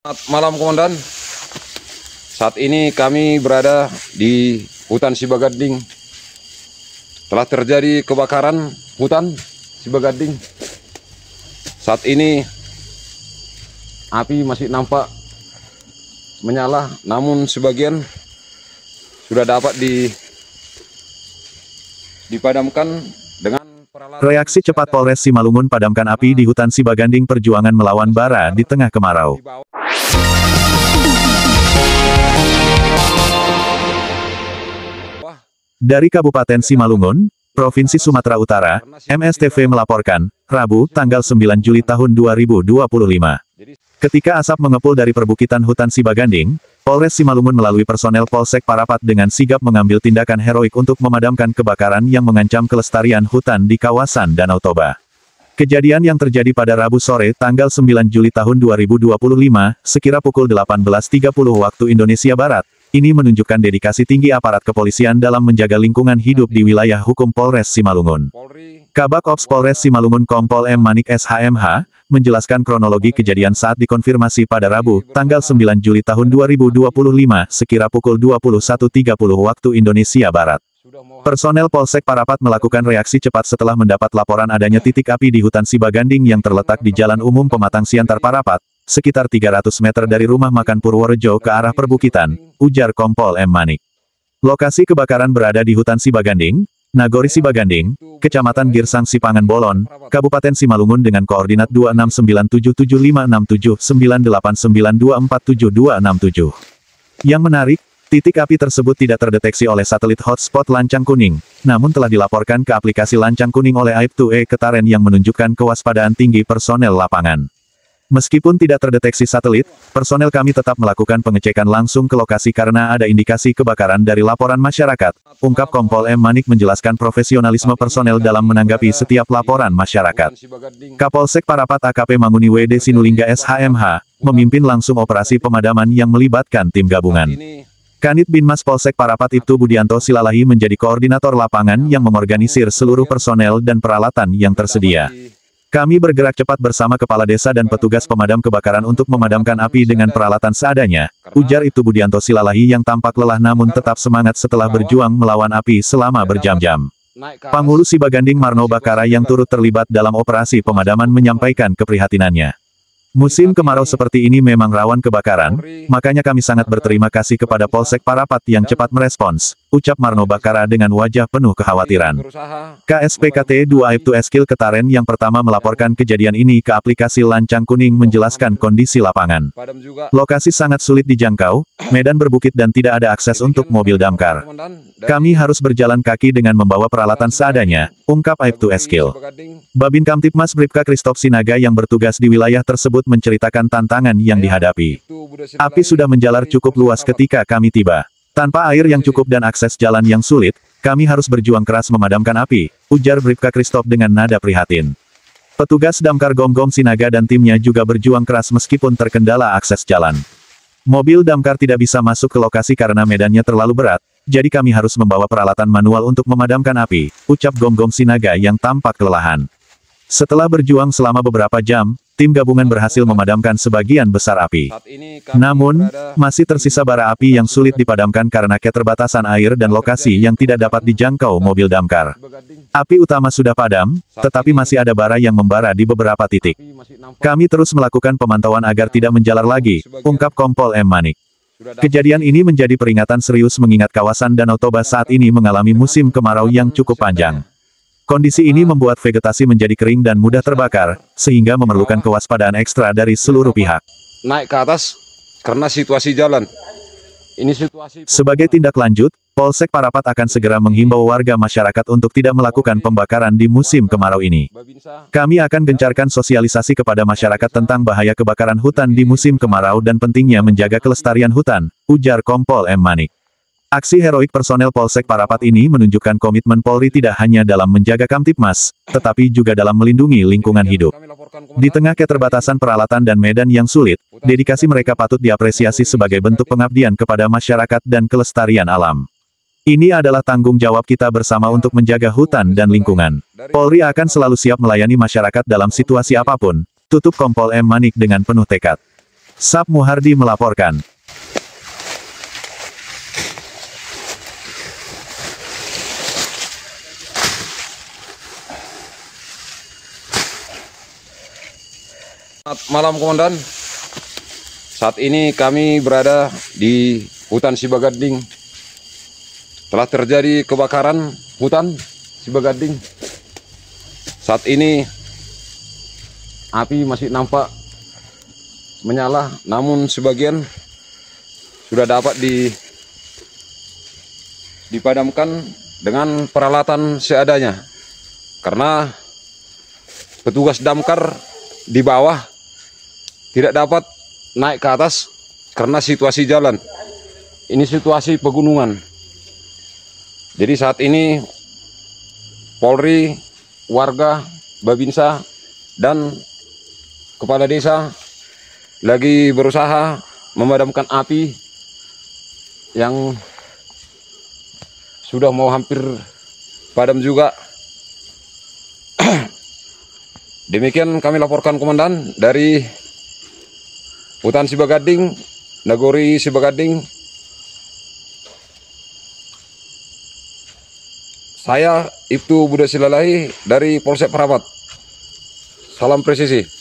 Selamat malam Komandan. Saat ini kami berada di hutan Sibagading. Telah terjadi kebakaran hutan Sibagading. Saat ini api masih nampak menyala, namun sebagian sudah dapat dipadamkan dengan peralatan. Reaksi cepat Polres Simalungun padamkan api di hutan Sibagading, perjuangan melawan bara di tengah kemarau. Dari Kabupaten Simalungun, Provinsi Sumatera Utara, MSTV melaporkan, Rabu, tanggal 9 Juli tahun 2025. Ketika asap mengepul dari perbukitan hutan Sibagading, Polres Simalungun melalui personel Polsek Parapat dengan sigap mengambil tindakan heroik untuk memadamkan kebakaran yang mengancam kelestarian hutan di kawasan Danau Toba. Kejadian yang terjadi pada Rabu sore tanggal 9 Juli tahun 2025, sekira pukul 18.30 waktu Indonesia Barat, ini menunjukkan dedikasi tinggi aparat kepolisian dalam menjaga lingkungan hidup di wilayah hukum Polres Simalungun. Kabak Ops Polres Simalungun Kompol M. Manik SHMH, menjelaskan kronologi kejadian saat dikonfirmasi pada Rabu, tanggal 9 Juli tahun 2025, sekira pukul 21.30 waktu Indonesia Barat. Personel Polsek Parapat melakukan reaksi cepat setelah mendapat laporan adanya titik api di hutan Sibagading yang terletak di Jalan Umum Pematang Siantar Parapat, sekitar 300 meter dari rumah makan Purworejo ke arah perbukitan, ujar Kompol M. Manik. Lokasi kebakaran berada di hutan Sibagading, Nagori Sibagading, Kecamatan Girsang Sipangan Bolon, Kabupaten Simalungun dengan koordinat 2697756798924727. Yang menarik, titik api tersebut tidak terdeteksi oleh satelit hotspot Lancang Kuning, namun telah dilaporkan ke aplikasi Lancang Kuning oleh Aib2E Ketaren yang menunjukkan kewaspadaan tinggi personel lapangan. Meskipun tidak terdeteksi satelit, personel kami tetap melakukan pengecekan langsung ke lokasi karena ada indikasi kebakaran dari laporan masyarakat, ungkap Kompol M. Manik menjelaskan profesionalisme personel dalam menanggapi setiap laporan masyarakat. Kapolsek Parapat AKP Manguni WD Sinulingga SHMH, memimpin langsung operasi pemadaman yang melibatkan tim gabungan. Kanit Binmas Polsek Parapat Ibtu Budianto Silalahi menjadi koordinator lapangan yang mengorganisir seluruh personel dan peralatan yang tersedia. Kami bergerak cepat bersama kepala desa dan petugas pemadam kebakaran untuk memadamkan api dengan peralatan seadanya, ujar Ibtu Budianto Silalahi yang tampak lelah namun tetap semangat setelah berjuang melawan api selama berjam-jam. Panghulu Sibagading Marno Bakara yang turut terlibat dalam operasi pemadaman menyampaikan keprihatinannya. Musim kemarau seperti ini memang rawan kebakaran, makanya kami sangat berterima kasih kepada Polsek Parapat yang cepat merespons, ucap Marno Bakara dengan wajah penuh kekhawatiran. KSPKT 2 Aib2 Eskil Ketaren yang pertama melaporkan kejadian ini ke aplikasi Lancang Kuning menjelaskan kondisi lapangan. Lokasi sangat sulit dijangkau, medan berbukit dan tidak ada akses untuk mobil damkar. Kami harus berjalan kaki dengan membawa peralatan seadanya, ungkap Aib2 Eskil. Babin Kamtipmas Bribka Kristof Sinaga yang bertugas di wilayah tersebut menceritakan tantangan yang dihadapi. Api sudah menjalar cukup luas ketika kami tiba. Tanpa air yang cukup dan akses jalan yang sulit, kami harus berjuang keras memadamkan api, ujar Bribka Kristof dengan nada prihatin. Petugas damkar Gom-Gom Sinaga dan timnya juga berjuang keras meskipun terkendala akses jalan. Mobil damkar tidak bisa masuk ke lokasi karena medannya terlalu berat, jadi kami harus membawa peralatan manual untuk memadamkan api, ucap Gom-Gom Sinaga yang tampak kelelahan. Setelah berjuang selama beberapa jam, tim gabungan berhasil memadamkan sebagian besar api. Namun, masih tersisa bara api yang sulit dipadamkan karena keterbatasan air dan lokasi yang tidak dapat dijangkau mobil damkar. Api utama sudah padam, tetapi masih ada bara yang membara di beberapa titik. Kami terus melakukan pemantauan agar tidak menjalar lagi, ungkap Kompol M. Manik. Kejadian ini menjadi peringatan serius mengingat kawasan Danau Toba saat ini mengalami musim kemarau yang cukup panjang. Kondisi ini membuat vegetasi menjadi kering dan mudah terbakar, sehingga memerlukan kewaspadaan ekstra dari seluruh pihak. Naik ke atas karena situasi jalan. Sebagai tindak lanjut, Polsek Parapat akan segera menghimbau warga masyarakat untuk tidak melakukan pembakaran di musim kemarau ini. Kami akan gencarkan sosialisasi kepada masyarakat tentang bahaya kebakaran hutan di musim kemarau dan pentingnya menjaga kelestarian hutan, ujar Kompol M. Manik. Aksi heroik personel Polsek Parapat ini menunjukkan komitmen Polri tidak hanya dalam menjaga Kamtipmas, tetapi juga dalam melindungi lingkungan hidup. Di tengah keterbatasan peralatan dan medan yang sulit, dedikasi mereka patut diapresiasi sebagai bentuk pengabdian kepada masyarakat dan kelestarian alam. Ini adalah tanggung jawab kita bersama untuk menjaga hutan dan lingkungan. Polri akan selalu siap melayani masyarakat dalam situasi apapun, tutup Kompol M. Manik dengan penuh tekad. Sap Muhardi melaporkan. Selamat malam Komandan. Saat ini kami berada di hutan Sibagading. Telah terjadi kebakaran hutan Sibagading. Saat ini api masih nampak menyala, namun sebagian sudah dapat dipadamkan dengan peralatan seadanya. Karena petugas damkar di bawah tidak dapat naik ke atas karena situasi jalan. Ini situasi pegunungan. Jadi saat ini Polri, warga, Babinsa, dan kepala desa lagi berusaha memadamkan api yang sudah mau hampir padam juga. Demikian kami laporkan Komandan dari hutan Sibagading, Nagori Sibagading. Saya Ibtu Budha Silalahi dari Polsek Perapat. Salam presisi.